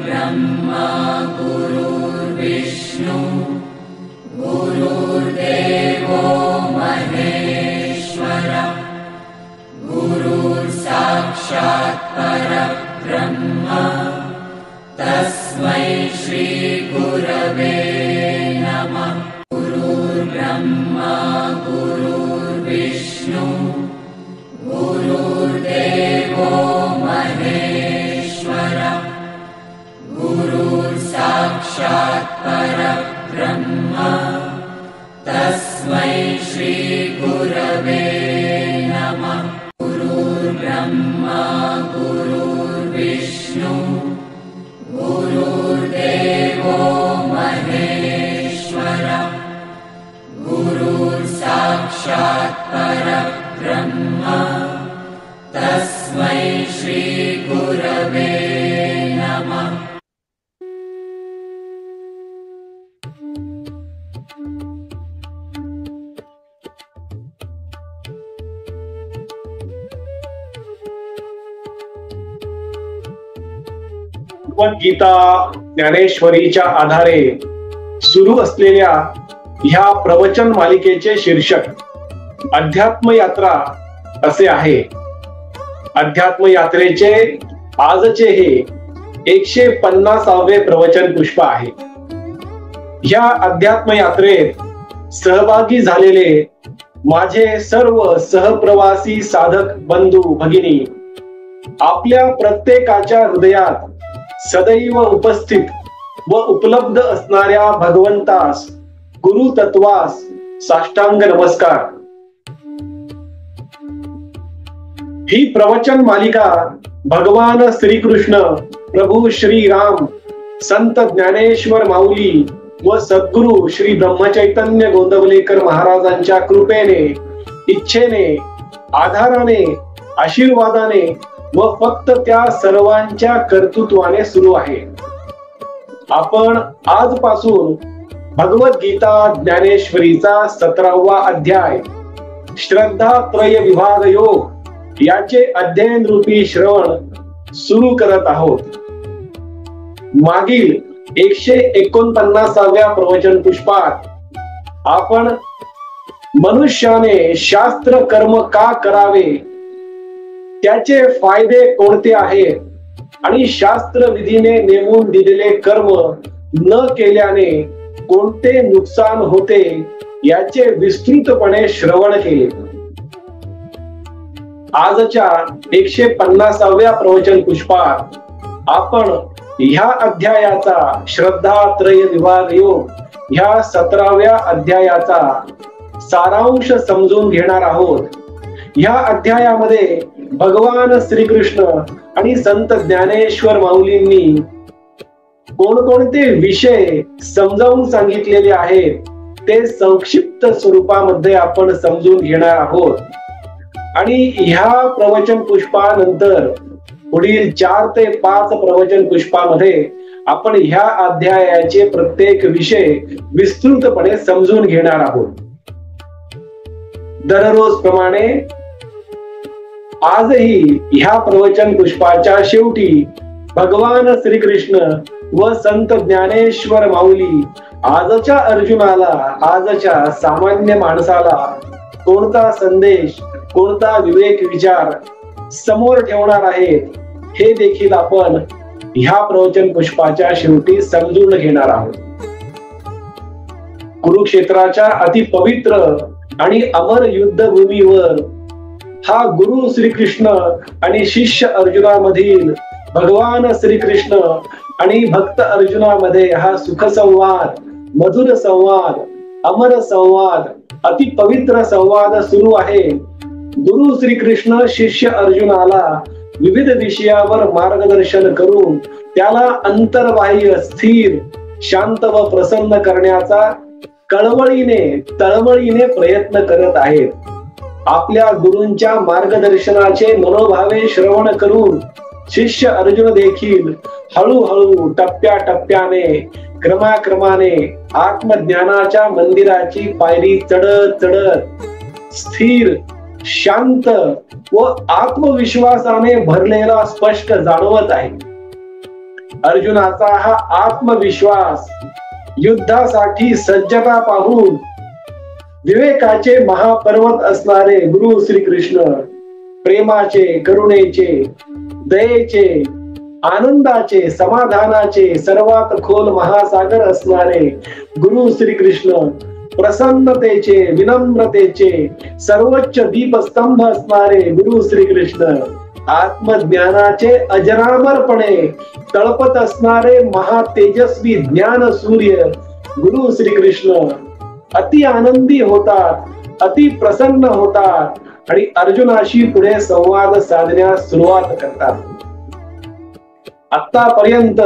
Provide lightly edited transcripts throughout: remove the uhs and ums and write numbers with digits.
ब्रह्मा गुरुर्विष्णु गुरुर्देवो महेश्वरः गुरुर्साक्षात् परब्रह्म तस्मै श्री गुरवे नमः। गुरुर्ब्रह्मा गुरुर्विष्णु गुरुर्देवो महेश्वरः गुरुर्साक्षात् परब्रह्म तस्मै श्री गुरवे नमः। गुरुर्ब्रह्मा गुरुर्विष्णु गुरुर्देवो महेश्वरः गुरुर्साक्षात् परब्रह्म तस्मै श्री गुरवे नमः। भगवद्गीता ज्ञानेश्वरीच्या आधारे सुरू असलेल्या ह्या प्रवचन मालिकेचे शीर्षक अध्यात्म यात्रा असे आहे। अध्यात्म यात्रेचे आजचे हे 150वे प्रवचन पुष्प आहे। ह्या अध्यात्म यात्रेत सहभागी झालेले माझे सर्व सहप्रवासी साधक बंधू भगिनी आपल्या प्रत्येकाच्या हृदयात सदैव उपस्थित व उपलब्ध असणाऱ्या भगवंतास गुरु तत्वास साष्टांग नमस्कार। ही प्रवचन मालिका भगवान श्रीकृष्ण प्रभू श्री राम संत ज्ञानेश्वर माऊली व सद्गुरु श्री ब्रह्मचैतन्य गोंदवलेकर महाराजांच्या कृपेने इच्छेने आधाराने आशीर्वादाने व फक्त त्या सर्वांच्या कर्तृत्वाने सुरू आहे। आपण आजपासून भगवद्गीता ज्ञानेश्वरीचा 17वा अध्याय श्रद्धा त्रय विभाग योग याचे अध्ययन रूपी श्रवण सुरू करत आहोत। मागील 149व्या प्रवचन पुष्पात आपण मनुष्याने शास्त्र कर्म का करावे, त्याचे फायदे कोणते आहेत आणि शास्त्र विधीने नेमून दिलेले कर्म न केल्याने कोणते नुकसान होते याचे विस्तृतपणे श्रवण केले। आजच्या 150व्या प्रवचन पुष्पात आपण ह्या अध्यायाचा श्रद्धा त्रय विभाग योग ह्या 17व्या अध्यायाचा सारांश समजून घेणार आहोत। ह्या अध्यायामध्ये भगवान श्रीकृष्ण आणि संत ज्ञानेश्वर माऊलींनी कोणकोणते विषय समजावून सांगितलेले आहेत ते संक्षिप्त स्वरूपामध्ये आपण समजून घेणार आहोत। आणि ह्या प्रवचन पुष्पानंतर पुढील 4 ते 5 प्रवचन पुष्पामध्ये आपण ह्या अध्यायाचे प्रत्येक विषय विस्तृतपणे समजून घेणार आहोत। दररोज प्रमाणे आजही ह्या प्रवचन पुष्पाच्या शेवटी भगवान श्रीकृष्ण व संत ज्ञानेश्वर माऊली आजच्या अर्जुनाला, आजच्या सामान्य माणसाला कोणता संदेश, कोणता विवेक विचार समोर ठेवणार आहेत हे देखील आपण ह्या प्रवचन पुष्पाच्या शेवटी समजून घेणार आहोत। कुरुक्षेत्राच्या अति पवित्र आणि अमर युद्धभूमीवर हा गुरु श्रीकृष्ण आणि शिष्य अर्जुनामधील भगवान श्रीकृष्ण आणि भक्त अर्जुनामध्ये हा सुख संवाद, मधुर संवाद, अमर संवाद, अति पवित्र संवाद सुरू आहे। गुरु श्रीकृष्ण शिष्य अर्जुनाला विविध विषयावर मार्गदर्शन करून त्याला अंतर्बाह्य स्थिर, शांत व प्रसन्न करण्याचा कळवळीने तळमळीने प्रयत्न करत आहेत। आपल्या गुरूंच्या मार्गदर्शनाचे मनोभावे श्रवण करून शिष्य अर्जुन देखील हळूहळू टप्प्याटप्प्याने क्रमाक्रमाने आत्मज्ञानाच्या मंदिराची पायरी चढत चढत स्थिर, शांत व आत्मविश्वासाने भरलेला स्पष्ट जाणवत आहे। अर्जुनाचा हा आत्मविश्वास, युद्धासाठी सज्जता पाहून विवेकाचे महापर्वत असणारे गुरु श्रीकृष्ण, प्रेमाचे, करुणेचे, दयेचे, आनंदाचे, समाधानाचे सर्वात खोल महासागर असणारे गुरु श्रीकृष्ण, प्रसन्नतेचे, विनम्रतेचे सर्वोच्च दीपस्तंभ असणारे गुरु श्रीकृष्ण, आत्मज्ञानाचे अजरामरपणे तळपत असणारे महातेजस्वी ज्ञान सूर्य गुरु श्रीकृष्ण अति आनंदी होतात, अति प्रसन्न होतात आणि अर्जुनाशी पुढे संवाद साधण्यास सुरुवात करतात. आतापर्यंत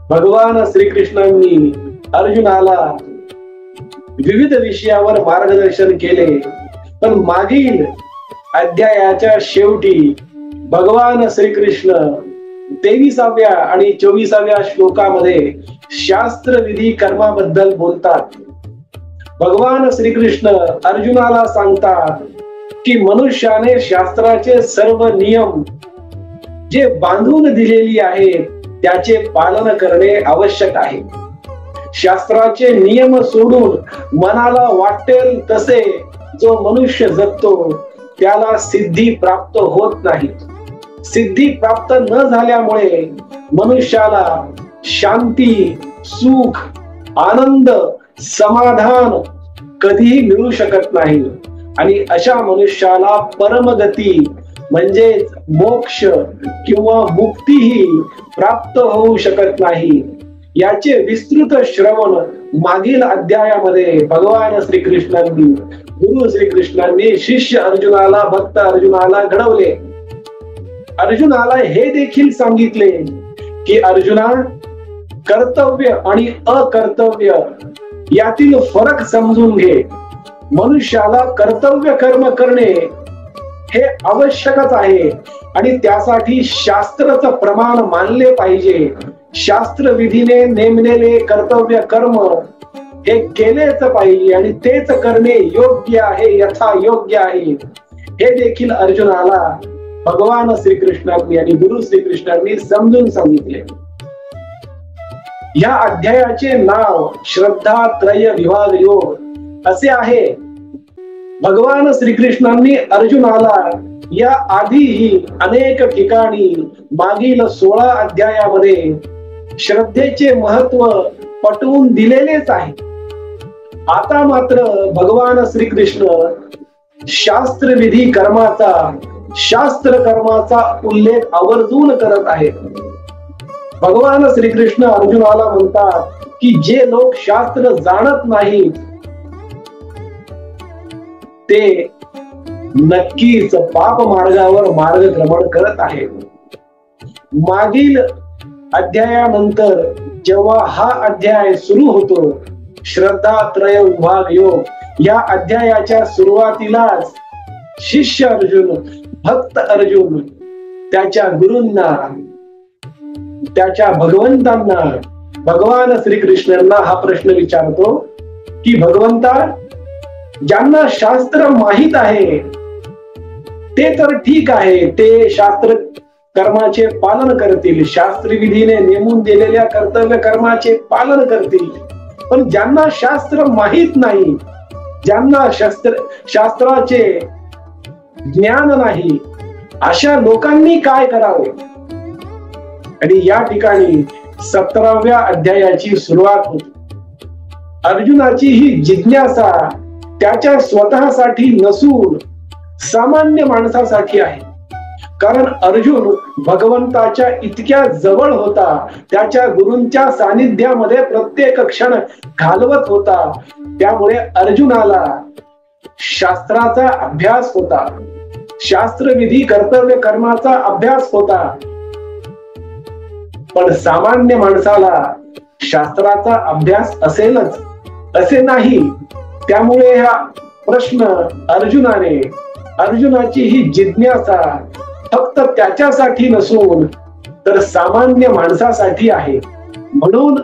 भगवान श्रीकृष्णांनी अर्जुनाला विविध विषयावर मार्गदर्शन केले, पण मागील अध्यायाच्या शेवटी भगवान श्रीकृष्ण 23व्या आणि 24व्या श्लोकामध्ये शास्त्रविधी कर्माबद्दल बोलतात. भगवान श्रीकृष्ण अर्जुनाला सांगतात की मनुष्याने शास्त्राचे सर्व नियम जे बांधून दिलेली आहेत त्याचे पालन करणे आवश्यक आहे. शास्त्राचे नियम सोडून मनाला वाटेल तसे जो मनुष्य जगतो त्याला सिद्धी प्राप्त होत नाही. सिद्धी प्राप्त न झाल्यामुळे मनुष्याला शांती, सुख, आनंद, समाधान कधीही मिळू शकत नाही आणि अशा मनुष्याला परमगती म्हणजेच मोक्ष किंवा मुक्तीही प्राप्त होऊ शकत नाही. याचे विस्तृत श्रवण मागील अध्यायामध्ये भगवान श्रीकृष्णांनी, गुरु श्रीकृष्णांनी शिष्य अर्जुनाला, भक्त अर्जुनाला घडवले. अर्जुनाला हे देखील सांगितले की अर्जुना, कर्तव्य आणि अकर्तव्य यातील फरक समजून घे. मनुष्याला कर्तव्य कर्म करणे हे आवश्यकच आहे आणि त्यासाठी शास्त्राचं प्रमाण मानले पाहिजे. शास्त्र विधीने नेमलेले कर्तव्य कर्म हे केलेच पाहिजे आणि तेच करणे योग्य आहे, यथा योग्य आहे. हे देखील अर्जुनाला भगवान श्रीकृष्णांनी आणि गुरु श्रीकृष्णांनी समजून सांगितले. या अध्यायाचे नाव श्रद्धा त्रय विभाग योग असे आहे. भगवान श्रीकृष्णांनी अर्जुनाला या आधीही अनेक ठिकाणी मागील 16 अध्यायामध्ये श्रद्धेचे महत्व पटवून दिलेलेच आहे. आता मात्र भगवान श्रीकृष्ण शास्त्रविधी कर्माचा, शास्त्र कर्माचा उल्लेख आवर्जून करत आहेत. भगवान श्रीकृष्ण अर्जुनाला म्हणतात की जे लोक शास्त्र जाणत नाहीत ते नक्कीच पाप मार्गावर मार्गक्रमण करत आहेत. मागील अध्यायानंतर जेव्हा हा अध्याय सुरू होतो, श्रद्धा त्रय विभाग योग, या अध्यायाच्या सुरुवातीलाच शिष्य अर्जुन, भक्त अर्जुन त्याच्या गुरूंना, त्याच्या भगवंतांना, भगवान श्रीकृष्णांना हा प्रश्न विचारतो की भगवंता, ज्यांना शास्त्र माहित आहे ते तर ठीक आहे, ते शास्त्र कर्माचे पालन करतील, शास्त्रविधीने नेमून दिलेल्या कर्तव्य कर्माचे पालन करतील. पण ज्यांना शास्त्र माहित नाही, ज्यांना शास्त्राचे ज्ञान नाही, अशा लोकांनी काय करावे? आणि या ठिकाणी 17व्या अध्यायाची सुरुवात होती. अर्जुनाची ही जिज्ञासा त्याच्या स्वतःसाठी नसून सामान्य माणसासाठी आहे. कारण अर्जुन भगवंताच्या इतक्या जवळ होता, त्याच्या गुरूंच्या सानिध्यामध्ये प्रत्येक क्षण घालवत होता. त्यामुळे अर्जुनाला शास्त्राचा अभ्यास होता, शास्त्रविधी कर्तव्य कर्माचा अभ्यास होता. पण सामान्य माणसाला शास्त्राचा अभ्यास असेलच असे नाही. त्यामुळे हा प्रश्न अर्जुनाची ही जिज्ञासा फक्त त्याच्यासाठी नसून तर सामान्य माणसासाठी आहे. म्हणून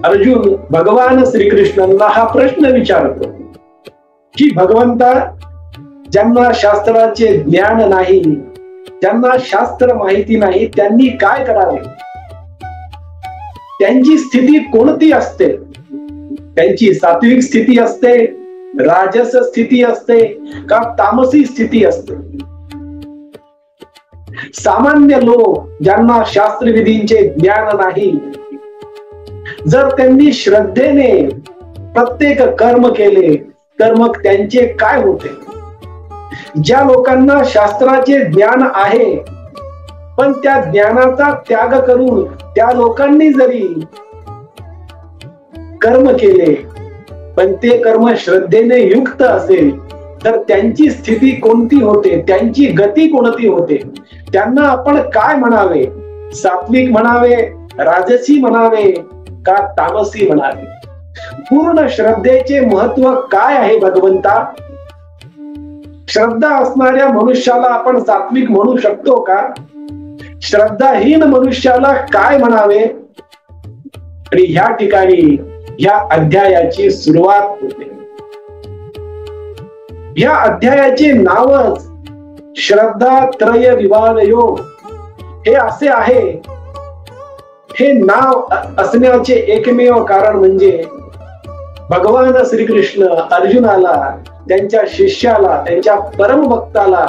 अर्जुन भगवान श्रीकृष्णांना हा प्रश्न विचारतो की भगवंता, ज्यांना शास्त्राचे ज्ञान नाही, ज्यांना शास्त्र माहिती नाही, त्यांनी काय करावे? त्यांची स्थिती कोणती असते? त्यांची सात्विक स्थिती असते, राजस स्थिती असते का तामसी स्थिती असते? सामान्य लोक ज्यांना शास्त्रविधींचे ज्ञान नाही, जर त्यांनी श्रद्धेने प्रत्येक कर्म केले तर मग त्यांचे काय होते? ज्या लोकांना शास्त्राचे ज्ञान आहे पण त्या ज्ञानाचा त्याग करून त्या लोकांनी जरी कर्म केले पण ते कर्म श्रद्धेने युक्त असेल तर त्यांची स्थिती कोणती होते? त्यांची गती कोणती होते? त्यांना आपण काय म्हणावे? सात्विक म्हणावे, राजसी म्हणावे का तामसी म्हणावे? पूर्ण श्रद्धेचे महत्व काय आहे भगवंता? श्रद्धा असणाऱ्या मनुष्याला आपण सात्विक म्हणू शकतो का? श्रद्धाहीन मनुष्याला काय म्हणावे? आणि ह्या ठिकाणी या अध्यायाची सुरुवात होते. या अध्यायाचे नावच श्रद्धा त्रय विवाद योग हे असे आहे. हे नाव असण्याचे एकमेव कारण म्हणजे भगवान श्रीकृष्ण अर्जुनाला, त्यांच्या शिष्याला, त्यांच्या परमभक्ताला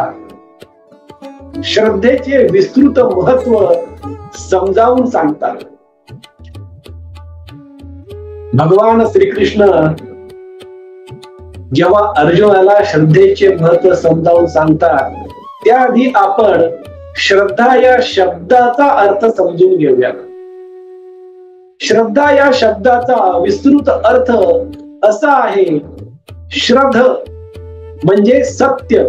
श्रद्धेचे विस्तृत महत्व समजावून सांगतात. भगवान श्रीकृष्ण जेव्हा अर्जुनाला श्रद्धेचे महत्व समजावून सांगतात त्याआधी आपण श्रद्धा या शब्दाचा अर्थ समजून घेऊया. श्रद्धा या शब्दाचा विस्तृत अर्थ असा आहे, श्रद्ध म्हणजे सत्य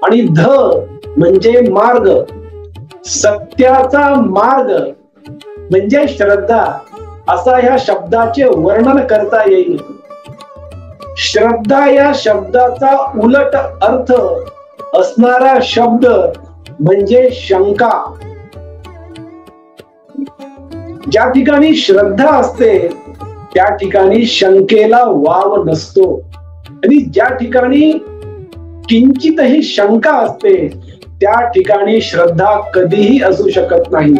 आणि ध म्हणजे मार्ग. सत्याचा मार्ग म्हणजे श्रद्धा असा ह्या शब्दाचे वर्णन करता येईल. श्रद्धा या शब्दाचा उलट अर्थ असणारा शब्द म्हणजे शंका. ज्या ठिकाणी श्रद्धा असते त्या ठिकाणी शंकेला वाव नसतो आणि ज्या ठिकाणी किंचितही शंका असते त्या ठिकाणी श्रद्धा कधीही असू शकत नाही.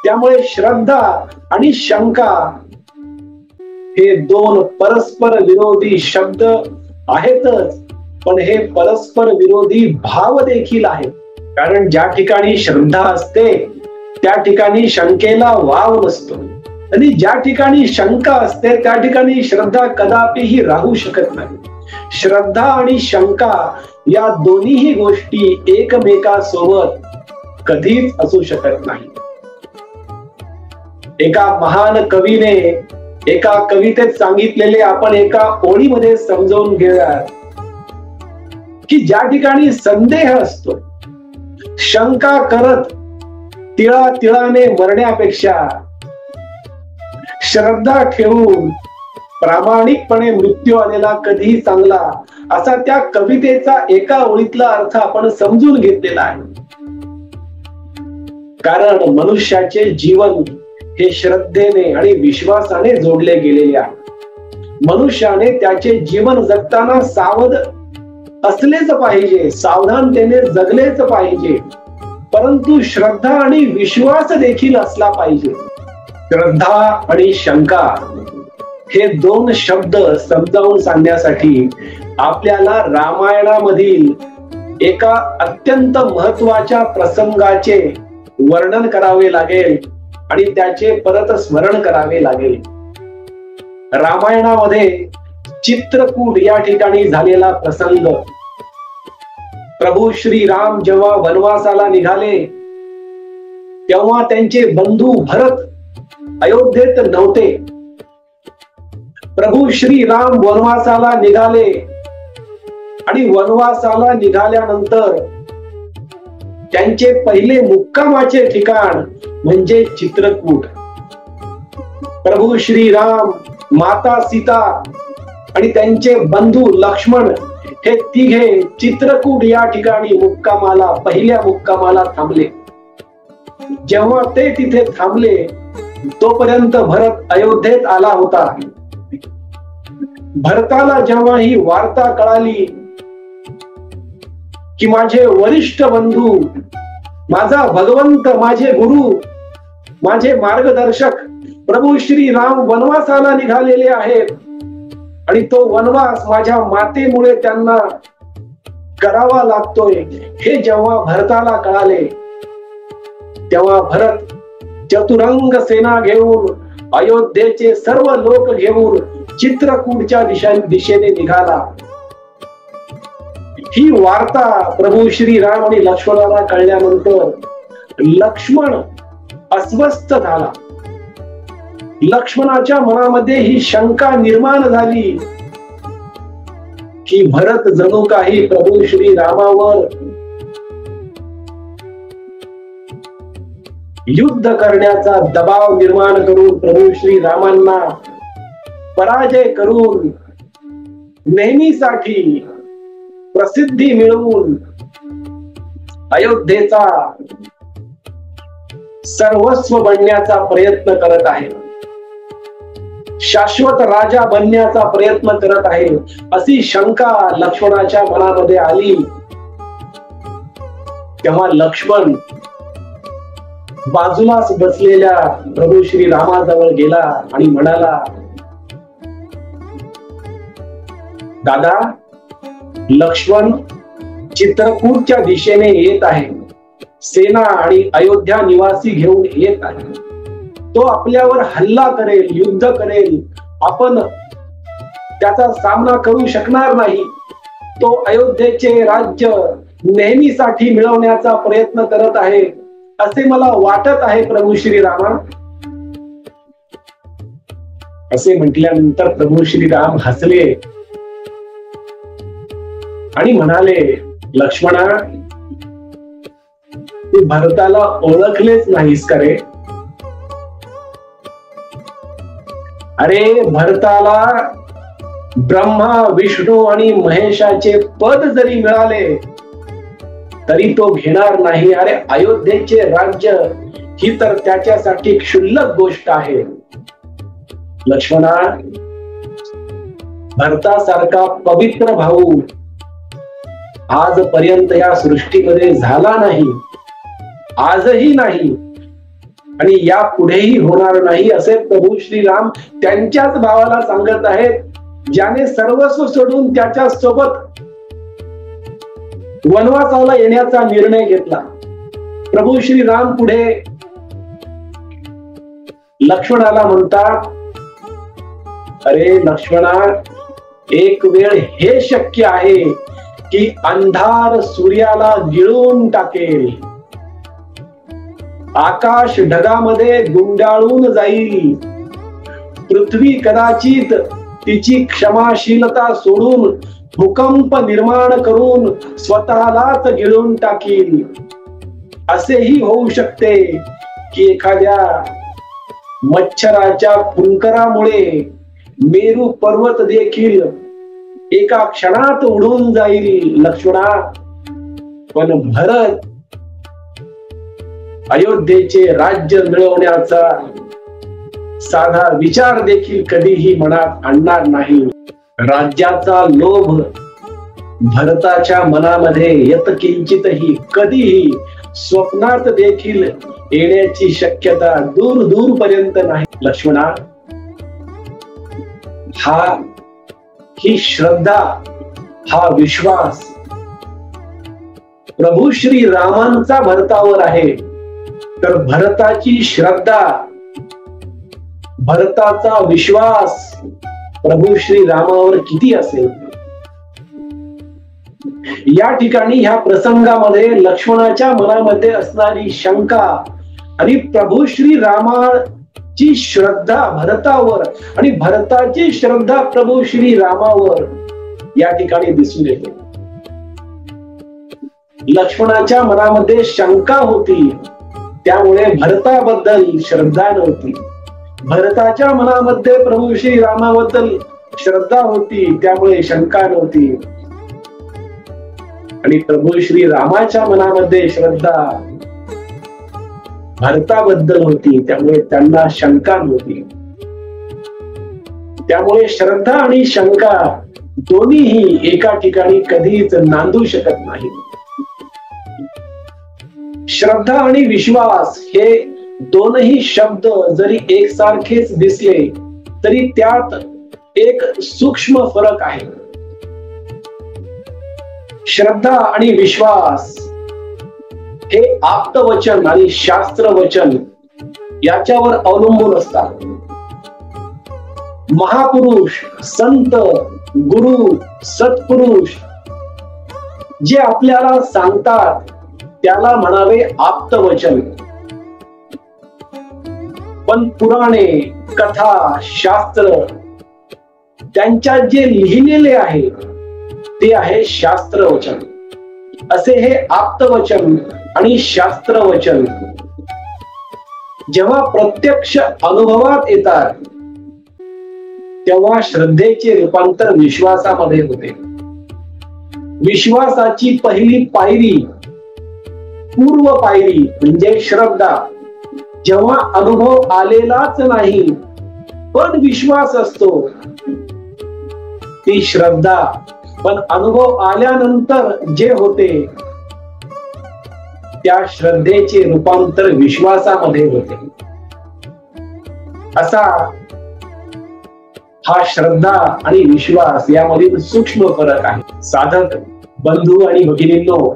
त्यामुळे श्रद्धा आणि शंका हे दोन परस्पर विरोधी शब्द आहेतच, पण हे परस्पर विरोधी भाव देखील आहेत. कारण ज्या ठिकाणी श्रद्धा असते त्या ठिकाणी शंकेला वाव नसतो आणि ज्या ठिकाणी शंका असते त्या ठिकाणी श्रद्धा कदापिही राहू शकत नाही. श्रद्धा आणि शंका या दोन्ही गोष्टी एकमेकासोबत कधीच असू शकत नाही. एका महान कवीने एका कवितेत सांगितलेले आपण एका ओळीमध्ये समजावून घेऊया की ज्या ठिकाणी संदेह असतो, शंका करत तिळा तिळाने मरण्यापेक्षा श्रद्धा ठेवून प्रामाणिकपणे मृत्यू आलेला कधीही चांगला, असा त्या कवितेचा एका ओळीतला अर्थ आपण समजून घेतलेला आहे. कारण मनुष्याचे जीवन हे श्रद्धेने आणि विश्वासाने जोडले गेलेले आहे. मनुष्याने त्याचे जीवन जगताना सावध असलेच पाहिजे, सावधानतेने जगलेच पाहिजे, परंतु श्रद्धा आणि विश्वास देखील असला पाहिजे. श्रद्धा आणि शंका हे दोन शब्द समजावून सांगण्यासाठी आपल्याला रामायणामधील एका अत्यंत महत्वाच्या प्रसंगाचे वर्णन करावे लागेल आणि त्याचे परत स्मरण करावे लागेल. रामायणामध्ये चित्रकूट या ठिकाणी झालेला प्रसंग. प्रभू श्रीराम जेव्हा वनवासाला निघाले तेव्हा त्यांचे बंधू भरत अयोध्येत नव्हते. प्रभू श्रीराम वनवासाला निघाले आणि वनवासाला निघाल्यानंतर त्यांचे पहिले मुक्कामाचे ठिकाण म्हणजे चित्रकूट. प्रभू श्रीराम, माता सीता आणि त्यांचे बंधू लक्ष्मण हे तिघे चित्रकूट या ठिकाणी मुक्कामाला, पहिल्या मुक्कामाला थांबले. जेव्हा ते तिथे थांबले तोपर्यंत भरत अयोध्येत आला होता. भरताला जेव्हा ही वार्ता कळाली की माझे वरिष्ठ बंधू, माझा भगवंत, माझे गुरु माझे मार्गदर्शक प्रभू श्री राम वनवासाला निघालेले आहेत आणि तो वनवास माझ्या मातेमुळे त्यांना करावा लागतोय हे जेव्हा भरताला कळाले, तेव्हा भरत चतुरंग सेना घेऊन अयोध्येचे सर्व लोक घेऊन चित्रकूटच्या दिशेने निघाला. ही वार्ता प्रभू श्री राम आणि लक्ष्मणाला कळल्यानंतर लक्ष्मण अस्वस्थ झाला. लक्ष्मणाच्या मनामध्ये ही शंका निर्माण झाली की भरत जणू काही प्रभू श्री रामावर युद्ध करण्याचा दबाव निर्माण करून प्रभू श्री रामांना पराजय करून नेहमीसाठी प्रसिद्धी मिळवून अयोध्येचा सर्वस्व बनण्याचा प्रयत्न करत आहे, शाश्वत राजा बनण्याचा प्रयत्न करत आहे, अशी शंका लक्ष्मणाच्या मनामध्ये आली. तेव्हा लक्ष्मण बाजूलाच बसलेल्या प्रभू श्री रामाजवळ गेला आणि म्हणाला, दादा, लक्ष्मण चित्रकूटच्या दिशेने येत आहे, सेना आणि अयोध्या निवासी घेऊन येत आहे. तो आपल्यावर हल्ला करेल, युद्ध करेल, आपण त्याचा सामना करू शकणार नाही. तो अयोध्येचे राज्य नेहमीसाठी मिळवण्याचा प्रयत्न करत आहे असे मला वाटत आहे प्रभू श्री रामा. असे म्हटल्यानंतर प्रभू श्री राम हसले आणि म्हणाले, लक्ष्मणा, तू भरताला ओळखलेच नाहीस का रे? अरे, भरताला ब्रह्मा, विष्णू आणि महेशाचे पद जरी मिळाले तरी तो घेणार नाही. अरे, अयोध्येचे राज्य ही तर त्याच्यासाठी क्षुल्लक गोष्ट आहे. लक्ष्मणा, भरतासारखा पवित्र भाऊ आजपर्यंत या सृष्टीमध्ये झाला नाही, आजही नाही आणि या पुढेही होणार नाही असे प्रभू श्रीराम त्यांच्याच भावाला सांगत आहेत, ज्याने सर्वस्व सोडून त्याच्या सोबत वनवासाला येण्याचा निर्णय घेतला. प्रभू श्रीराम पुढे लक्ष्मणाला म्हणतात, अरे लक्ष्मणा, एक वेळ हे शक्य आहे की अंधार सूर्याला गिळून टाकेल, आकाश ढगामध्ये गुंडाळून जाईल, पृथ्वी कदाचित तिची क्षमाशीलता सोडून भूकंप निर्माण करून स्वतःलाच गिळून टाकील. असेही होऊ शकते की एखाद्या मच्छराच्या फुंकरामुळे मेरू पर्वत देखील एका क्षणात उडून जाईल. लक्ष्मणा, पण भरत अयोध्येचे राज्य मिळवण्याचा साधा विचार देखील कधीही मनात आणणार नाही. राज्याचा लोभ भरताच्या मनामध्ये यत्किंचितही कधीही स्वप्नात देखील येण्याची शक्यता दूर दूर पर्यंत नाही. लक्ष्मणा, ही श्रद्धा, हा विश्वास प्रभू श्री रामांचा भरतावर आहे, तर भरताची श्रद्धा, भरताचा विश्वास प्रभू श्री रामावर किती असेल? या ठिकाणी ह्या प्रसंगामध्ये लक्ष्मणाच्या मनामध्ये असणारी शंका आणि प्रभू श्री रामाची श्रद्धा भरतावर आणि भरताची श्रद्धा प्रभू श्री रामावर या ठिकाणी दिसून येते. लक्ष्मणाच्या मनामध्ये शंका होती, त्यामुळे भरताबद्दल श्रद्धा नव्हती. भरताच्या मनामध्ये प्रभू श्री रामाबद्दल श्रद्धा होती, त्यामुळे शंका नव्हती. आणि प्रभू श्री रामाच्या मनामध्ये श्रद्धा भरताबद्दल होती, त्यामुळे त्यांना शंका नव्हती. त्यामुळे श्रद्धा आणि शंका दोन्हीही एका ठिकाणी कधीच नांदू शकत नाही. श्रद्धा आणि विश्वास हे दोनही शब्द जरी एकसारखेच दिसले तरी त्यात एक सूक्ष्म फरक आहे. श्रद्धा आणि विश्वास हे आप्तवचन आणि शास्त्रवचन याच्यावर अवलंबून असतात. महापुरुष, संत, गुरु, सत्पुरुष जे आपल्याला सांगतात त्याला म्हणावे आप्तवचन. पण पुराणे, कथा, शास्त्र त्यांच्यात जे लिहिलेले आहे ते आहे शास्त्रवचन. असे हे आप्तवचन आणि शास्त्रवचन जेव्हा प्रत्यक्ष अनुभवात येतात तेव्हा श्रद्धेचे रूपांतर विश्वासामध्ये होते. विश्वासाची पहिली पायरी, पूर्व पायरी म्हणजे श्रद्धा. जेव्हा अनुभव आलेलाच नाही पण विश्वास असतो ती श्रद्धा. पण अनुभव आल्यानंतर जे होते त्या श्रद्धेचे रूपांतर विश्वासामध्ये होते. असा हा श्रद्धा आणि विश्वास यामधील सूक्ष्म फरक आहे. साधक बंधू आणि भगिनींनो,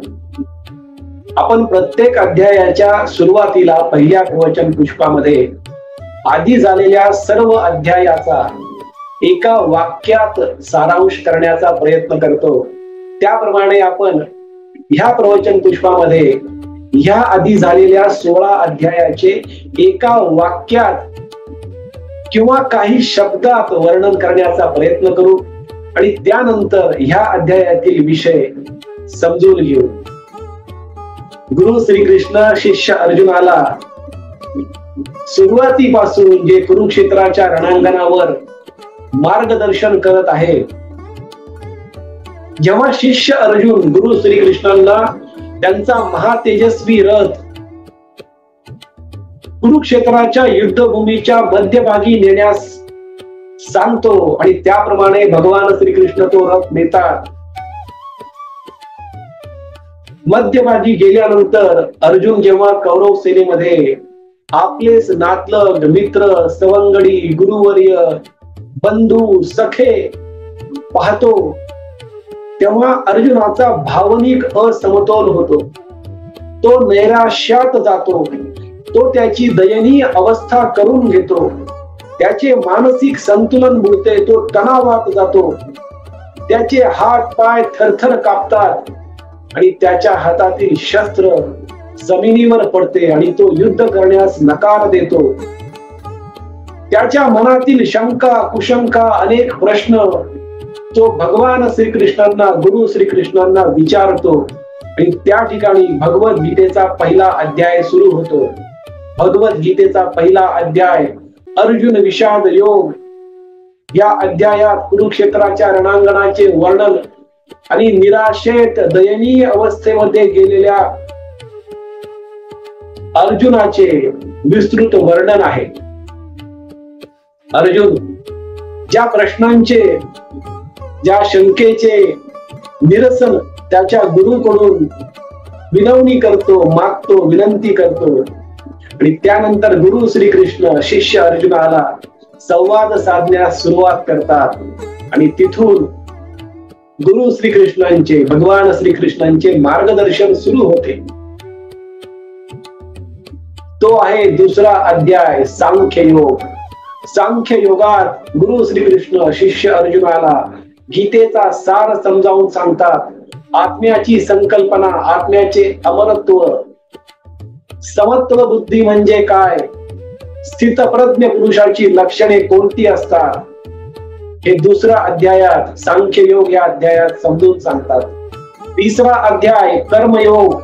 आपण प्रत्येक अध्यायाच्या सुरुवातीला पहिल्या प्रवचन पुष्पामध्ये आधी झालेल्या सर्व अध्यायाचा एका वाक्यात सारांश करण्याचा प्रयत्न करतो. त्याप्रमाणे आपण ह्या प्रवचन पुष्पामध्ये ह्या आधी झालेल्या 16 अध्यायाचे एका वाक्यात किंवा काही शब्दात वर्णन करण्याचा प्रयत्न करू आणि त्यानंतर ह्या अध्यायातील विषय समजून घेऊ. गुरु श्रीकृष्ण शिष्य अर्जुनाला सुरुवातीपासून जे कुरुक्षेत्राच्या रणांगणावर मार्गदर्शन करत आहे, जेव्हा शिष्य अर्जुन गुरु श्रीकृष्णांना त्यांचा महातेजस्वी रथ कुरुक्षेत्राच्या युद्धभूमीच्या मध्यभागी नेण्यास सांगतो आणि त्याप्रमाणे भगवान श्रीकृष्ण तो रथ नेतात. मध्यभागी गेल्यानंतर अर्जुन जेव्हा कौरव सेनेमध्ये आपलेच नातलग, मित्र, सवंगडी, गुरुवर्य, बंधू, सखे पाहतो तेव्हा अर्जुनाचा भावनिक असमतोल होतो. तो नैराश्यात जातो. तो त्याची दयनीय अवस्था करून घेतो. त्याचे मानसिक संतुलन बुडते. तो तणावात जातो. त्याचे हात पाय थरथर कापतात आणि त्याच्या हातातील शस्त्र जमिनीवर पडते आणि तो युद्ध करण्यास नकार देतो. त्याच्या मनातील शंका कुशंका अनेक प्रश्न तो भगवान श्रीकृष्णांना, गुरु श्रीकृष्णांना विचारतो आणि त्या ठिकाणी भगवद्गीतेचा पहिला अध्याय सुरू होतो. भगवद्गीतेचा पहिला अध्याय अर्जुन विषाद योग. या अध्यायात कुरुक्षेत्राच्या रणांगणाचे वर्णन आणि निराशेत दयनीय अवस्थेमध्ये गेलेल्या अर्जुनाचे विस्तृत वर्णन आहे. अर्जुन ज्या प्रश्नांचे, ज्या शंकेचे निरसन त्याच्या गुरुकडून विनवणी करतो, मागतो, विनंती करतो आणि त्यानंतर गुरु श्रीकृष्ण शिष्य अर्जुनाला संवाद साधण्यास सुरुवात करतात आणि तिथून गुरु श्रीकृष्णांचे, भगवान श्रीकृष्णांचे मार्गदर्शन सुरू होते. तो आहे दुसरा अध्याय सांख्य योग. सांख्य योगात गुरु श्रीकृष्ण शिष्य अर्जुनाला गीतेचा सार समजावून सांगतात. आत्म्याची संकल्पना, आत्म्याचे अमरत्व, समत्व बुद्धी म्हणजे काय, स्थितप्रज्ञ पुरुषाची लक्षणे कोणती असतात हे दुसऱ्या अध्यायात सांख्ययोग या अध्यायात समजून सांगतात. तिसरा अध्याय कर्मयोग.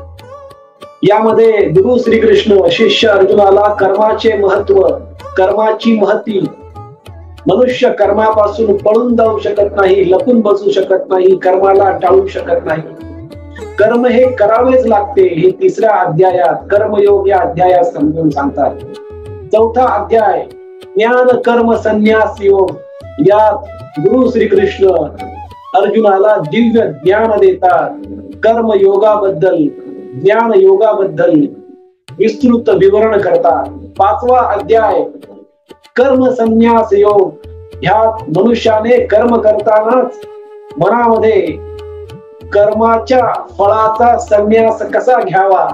यामध्ये गुरु श्रीकृष्ण शिष्य अर्जुनाला कर्माचे महत्व, कर्माची महती, मनुष्य कर्मापासून पळून जाऊ शकत नाही, लपून बसू शकत नाही, कर्माला टाळू शकत नाही, कर्म हे करावेच लागते हे तिसऱ्या अध्यायात कर्मयोग या अध्यायात समजून सांगतात. चौथा अध्याय ज्ञान कर्म संन्यास योग. यात गुरु श्रीकृष्ण अर्जुनाला दिव्य ज्ञान देतात. कर्म योगाबद्दल, ज्ञान योगाबद्दल विस्तृत विवरण करतात. 5वा अध्याय कर्म संन्यास योग. ह्यात मनुष्याने कर्म करतानाच मनामध्ये कर्माच्या फळाचा संन्यास कसा घ्यावा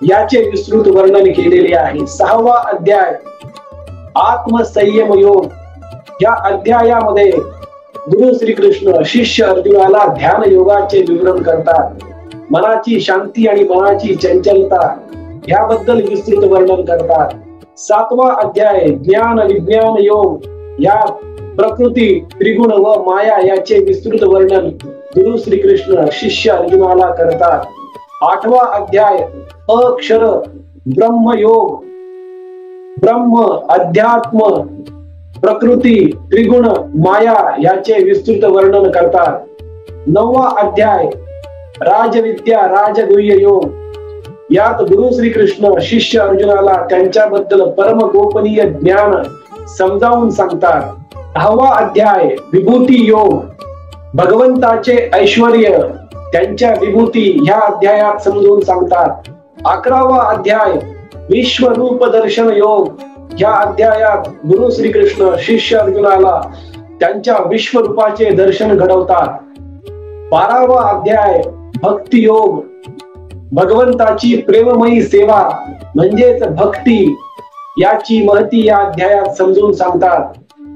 याचे विस्तृत वर्णन केलेले आहे. 6वा अध्याय आत्मसंयम योग. या अध्यायामध्ये गुरु श्रीकृष्ण शिष्य अर्जुनाला ध्यान योगाचे विवरण करतात. मनाची शांती आणि मनाची चंचलता याबद्दल विस्तृत वर्णन करतात. 7वा अध्याय ज्ञान विज्ञान योग. या प्रकृती त्रिगुण व माया याचे विस्तृत वर्णन गुरु श्रीकृष्ण शिष्य अर्जुनाला करतात. 8वा अध्याय अक्षर ब्रह्म योग. ब्रह्म, अध्यात्म, प्रकृती, त्रिगुण, माया याचे विस्तृत वर्णन करतात. 9वा अध्याय राजविद्या राजगुह्य योग. यात गुरु श्रीकृष्ण शिष्य अर्जुनाला त्यांच्याबद्दल परम गोपनीय ज्ञान समजावून सांगतात. 10वा अध्याय विभूती योग. भगवंताचे ऐश्वर्य, त्यांच्या विभूती ह्या अध्यायात समजून सांगतात. 11वा अध्याय विश्वरूप दर्शन योग. या अध्यायात गुरु श्रीकृष्ण शिष्य अर्जुनाला त्यांच्या विश्वरूपाचे दर्शन घडवतात. 12वा अध्याय भक्ती योग. भगवंताची प्रेममयी सेवा म्हणजेच भक्ती याची महती या अध्यायात समजून सांगतात.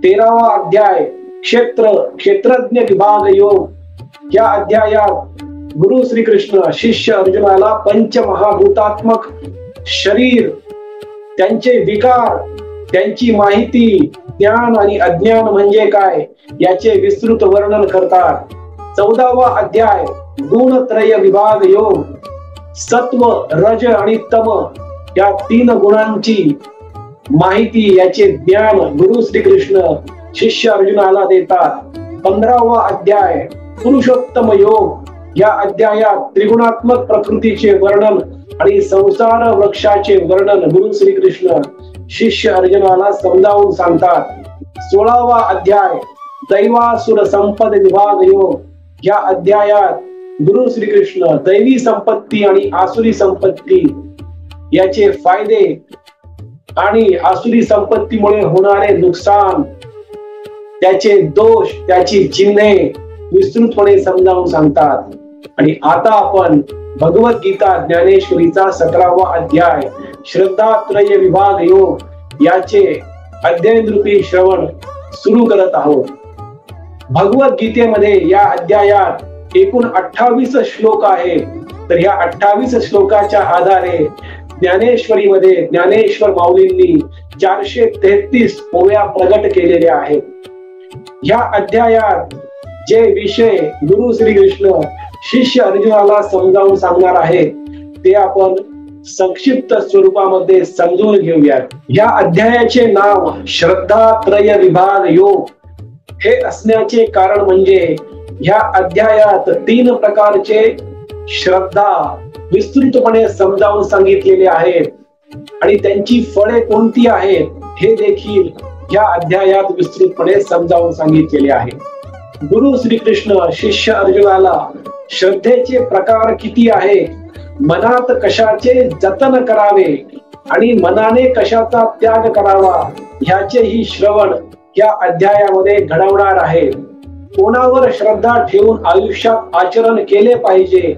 13वा अध्याय क्षेत्रज्ञ विभाग योग. या अध्यायात गुरु श्रीकृष्ण शिष्य अर्जुनाला पंचमहाभूतात्मक शरीर, त्यांचे विकार, त्यांची माहिती, ज्ञान आणि अज्ञान म्हणजे काय याचे विस्तृत वर्णन करतात. 14वा अध्याय गुणत्रय विभाग योग. सत्व, रज आणि तम या 3 गुणांची माहिती, याचे ज्ञान गुरु श्रीकृष्ण शिष्य अर्जुनाला देतात. 15वा अध्याय पुरुषोत्तम योग. या अध्यायात त्रिगुणात्मक प्रकृतीचे वर्णन आणि संसार वृक्षाचे वर्णन गुरु श्रीकृष्ण शिष्य अर्जुनाला समजावून सांगतात. 16वा अध्याय दैवासुर संपद विभाग योग. या अध्यायात गुरु श्रीकृष्ण दैवी संपत्ती आणि आसुरी संपत्ती याचे फायदे आणि आसुरी संपत्तीमुळे होणारे नुकसान, त्याचे दोष, त्याची चिन्हे विस्तृतपणे समजावून सांगतात. आणि आता आपण भगवद्गीता ज्ञानेश्वरीचा 17वा अध्याय श्रद्धात्रय विभाग योग याचे अध्ययन रूपी श्रवण सुरू करत आहोत. भगवद्गीतेमध्ये या अध्यायात एकूण 28 श्लोक आहेत. तर या 28 श्लोकाच्या आधारे ज्ञानेश्वरीमध्ये ज्ञानेश्वर माऊलींनी 433 ओव्या प्रगट केलेल्या आहेत. या अध्यायात जे विषय गुरु श्रीकृष्ण शिष्य अर्जुनाला समजावून सांगणार आहे ते आपण संक्षिप्त स्वरूपामध्ये समजून घेऊयात. या अध्यायाचे नाव श्रद्धात्रय विभाग योग हे असण्याचे कारण म्हणजे या अध्यायात 3 प्रकारचे श्रद्धा विस्तृतपणे समजावून सांगितलेले आहेत आणि त्यांची फळे कोणती आहेत हे देखील या अध्यायात विस्तृतपणे समजावून सांगितलेले आहे. गुरु श्रीकृष्ण शिष्य अर्जुनाला श्रद्धेचे प्रकार किती आहेत, मनात कशाचे जतन करावे आणि मनाने कशाचा त्याग करावा ह्याचेही श्रवण या अध्यायामध्ये घडवणार आहे. कोणावर श्रद्धा ठेवून आयुष्यात आचरण केले पाहिजे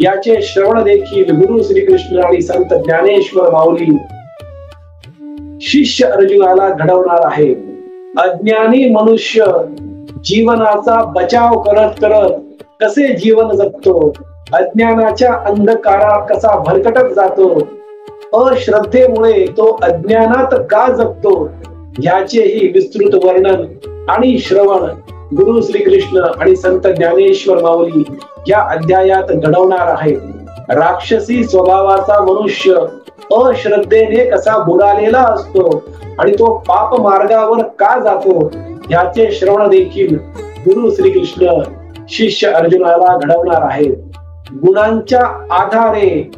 याचे श्रवण देखील गुरु श्रीकृष्ण आणि संत ज्ञानेश्वर माऊली शिष्य अर्जुनाला घडवणार आहे. अज्ञानी मनुष्य जीवनाचा बचाव करत करत कसे जीवन जगतो, अज्ञानाच्या अंधकारात कसा भरकटत जातो, अश्रद्धेमुळे तो अज्ञानात का जगतो याचेही विस्तृत वर्णन आणि श्रवण गुरु श्रीकृष्ण आणि संत ज्ञानेश्वर माऊली या अध्यायात घडवणार आहे. राक्षसी स्वभावाचा मनुष्य अश्रद्धेने कसा बुडालेला असतो आणि तो पाप मार्गावर का जातो याचे श्रवण देखील गुरु श्रीकृष्ण शिष्य अर्जुनाला घडवणार आहे. गुणांच्या आधारे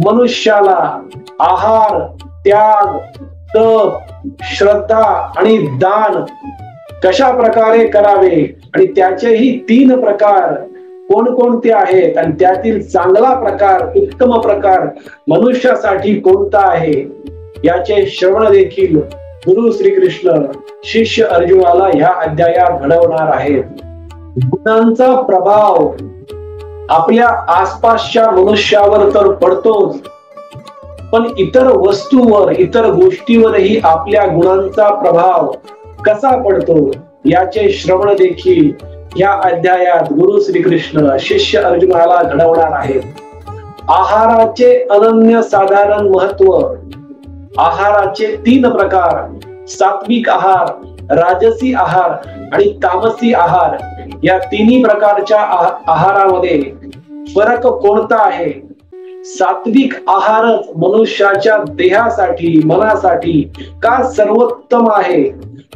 मनुष्याला आहार, त्याग, तप, श्रद्धा आणि दान कशा प्रकारे करावे आणि त्याचेही 3 प्रकार कोणकोणते आहेत आणि त्यातील चांगला प्रकार, उत्तम प्रकार मनुष्यासाठी कोणता आहे याचे श्रवण देखील गुरु श्रीकृष्ण शिष्य अर्जुनाला ह्या अध्यायात घडवणार आहेत. गुणांचा प्रभाव आपल्या आसपासच्या मनुष्यावर तर पडतोच, पण इतर वस्तूवर, इतर गोष्टीवरही आपल्या गुणांचा प्रभाव कसा पडतो याचे श्रवण देखील या अध्यायात गुरु श्रीकृष्ण शिष्य अर्जुनाला घडवणार आहेत. आहाराचे अनन्य साधारण महत्व. आहाराचे 3 प्रकार, सात्विक आहार, राजसी आहार आणि तामसी आहार. या तिन्ही प्रकारच्या आहारामध्ये फरक कोणता आहे? सात्विक आहारच मनुष्याच्या देहासाठी, मनासाठी का सर्वोत्तम आहे?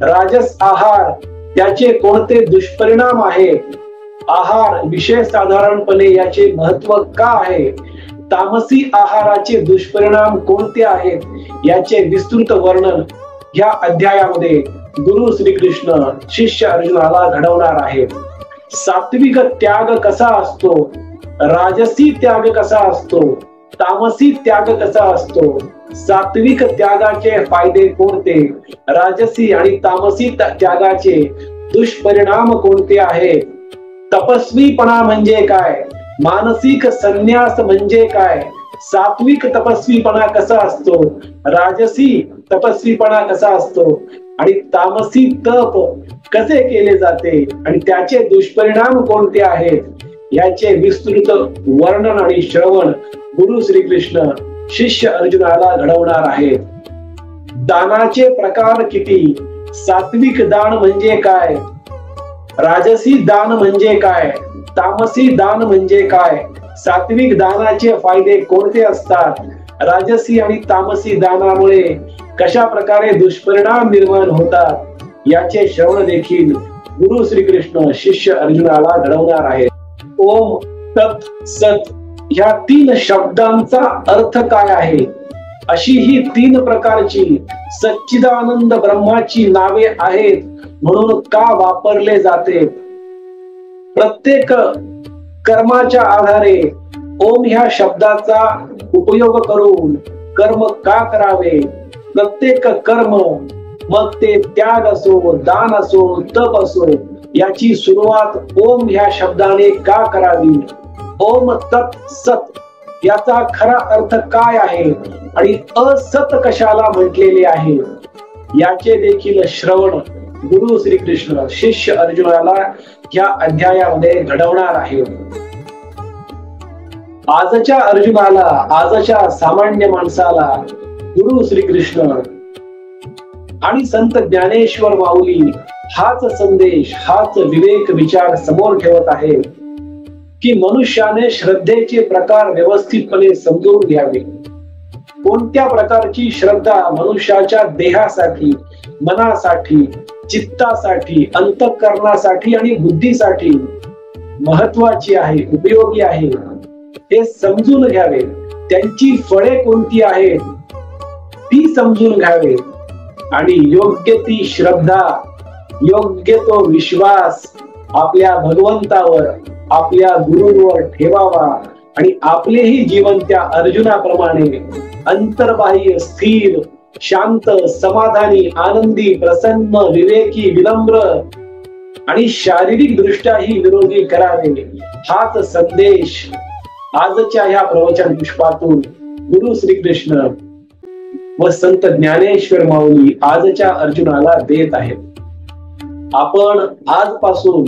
राजस आहार, त्याचे कोणते दुष्परिणाम आहेत? आहार विशेष साधारणपणे याचे महत्व का आहे? तामसी आहाराचे दुष्परिणाम कोणते आहेत याचे विस्तृत वर्णन या अध्यायामध्ये गुरु श्रीकृष्ण शिष्य अर्जुनाला घडवणार आहेत. सात्विक त्याग कसा असतो, राजसी त्याग कसा असतो, तामसी त्याग कसा असतो, सात्विक त्यागाचे फायदे कोणते, राजसी आणि तामसी त्यागाचे दुष्परिणाम कोणते आहेत, तपस्वीपणा म्हणजे काय, मानसिक संन्यास म्हणजे काय, सात्विक तपस्वीपणा कसा असतो, राजसी तपस्वीपणा कसा असतो आणि तामसी तप कसे केले जाते आणि त्याचे दुष्परिणाम कोणते आहेत याचे विस्तृत वर्णन आणि श्रवण गुरु श्रीकृष्ण शिष्य अर्जुनाला घडवणार आहेत. दानाचे प्रकार किती? सात्विक दान म्हणजे काय, राजसी दान म्हणजे काय, तामसी दान म्हणजे काय, सात्विक दानाचे फायदे कोणते असतात, राजसी आणि तामसी दानामुळे कशा प्रकारे दुष्परिणाम निर्माण होतात याचे श्रवण देखील गुरु श्रीकृष्ण शिष्य अर्जुनाला घडवणार आहे. ओम तत् सत ह्या 3 शब्दांचा अर्थ काय आहे? अशी ही 3 प्रकारची सच्चिदानंद ब्रह्माची नावे आहेत म्हणून का वापरले जाते? प्रत्येक कर्माच्या आधारे ओम ह्या शब्दाचा उपयोग करून कर्म का करावे? प्रत्येक कर्म, मग ते त्याग असो, दान असो, तप असो, याची सुरुवात ओम ह्या शब्दाने का करावी? ओम तत् सत याचा खरा अर्थ काय आहे आणि असत कशाला म्हटलेले आहे याचे देखील श्रवण गुरु श्रीकृष्ण शिष्य अर्जुनाला या अध्यायामध्ये घडवणार आहे. आजच्या अर्जुनाला, आजच्या सामान्य माणसाला गुरु श्रीकृष्ण आणि संत ज्ञानेश्वर माऊली हाच संदेश, हाच विवेक विचार समोर ठेवत आहे की मनुष्याने श्रद्धेचे प्रकार व्यवस्थितपणे समजून घ्यावे. कोणत्या प्रकारची श्रद्धा मनुष्याच्या देहासाठी, मनासाठी, चित्तासाठी, अंतःकरणासाठी आणि बुद्धीसाठी महत्वाची आहे, उपयोगी आहे हे समजून घ्यावे. त्यांची फळे कोणती आहेत ती समजून घ्यावे आणि योग्य ती श्रद्धा, योग्य तो विश्वास आपल्या भगवंतावर, आपल्या गुरूंवर ठेवावा आणि आपलेही जीवन त्या अर्जुनाप्रमाणे अंतर्बाह्य, स्थिर, शांत, समाधानी, आनंदी, प्रसन्न, विवेकी, विनम्र आणि शारीरिक दृष्ट्याही निरोगी करावे. हाच संदेश आजच्या ह्या प्रवचन पुष्पातून गुरु श्रीकृष्ण व संत ज्ञानेश्वर माऊली आजच्या अर्जुनाला देत आहेत. आपण आजपासून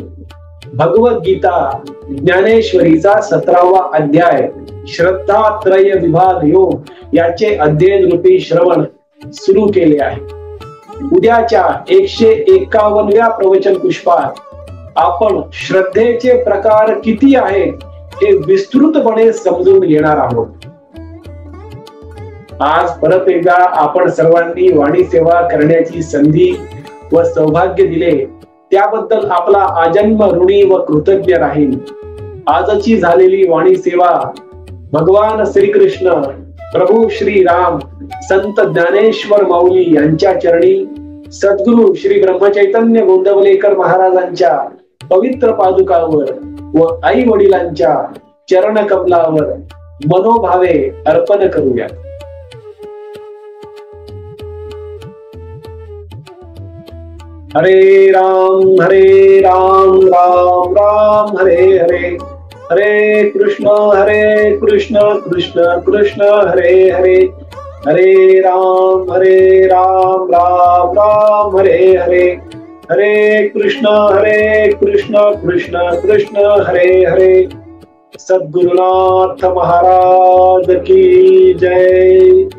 भगवद्गीता ज्ञानेश्वरीचा 17वा अध्याय श्रद्धा त्रय विभाग योग याचे अध्ययन रूपी श्रवण सुरू केले आहे. उद्याच्या 151व्या प्रवचन पुष्पात आपण श्रद्धेचे प्रकार किती आहेत हे विस्तृतपणे समजून घेणार आहोत. आज परत एकदा आपण सर्वांनी वाणी सेवा करण्याची संधी व सौभाग्य दिले त्याबद्दल आपला आजन्म ऋणी व कृतज्ञ राहील. आजची झालेली वाणी सेवा भगवान श्रीकृष्ण, प्रभू श्री राम, संत ज्ञानेश्वर माऊली यांच्या चरणी, सद्गुरु श्री ब्रह्मचैतन्य गोंदवलेकर महाराजांच्या पवित्र पादुकावर व आई वडिलांच्या चरण कमलावर मनोभावे अर्पण करूया. हरे राम राम राम हरे हरे, हरे कृष्ण कृष्ण कृष्ण हरे हरे, हरे राम राम राम हरे हरे, हरे कृष्ण कृष्ण कृष्ण हरे हरे. सद्गुरुनाथ महाराज की जय.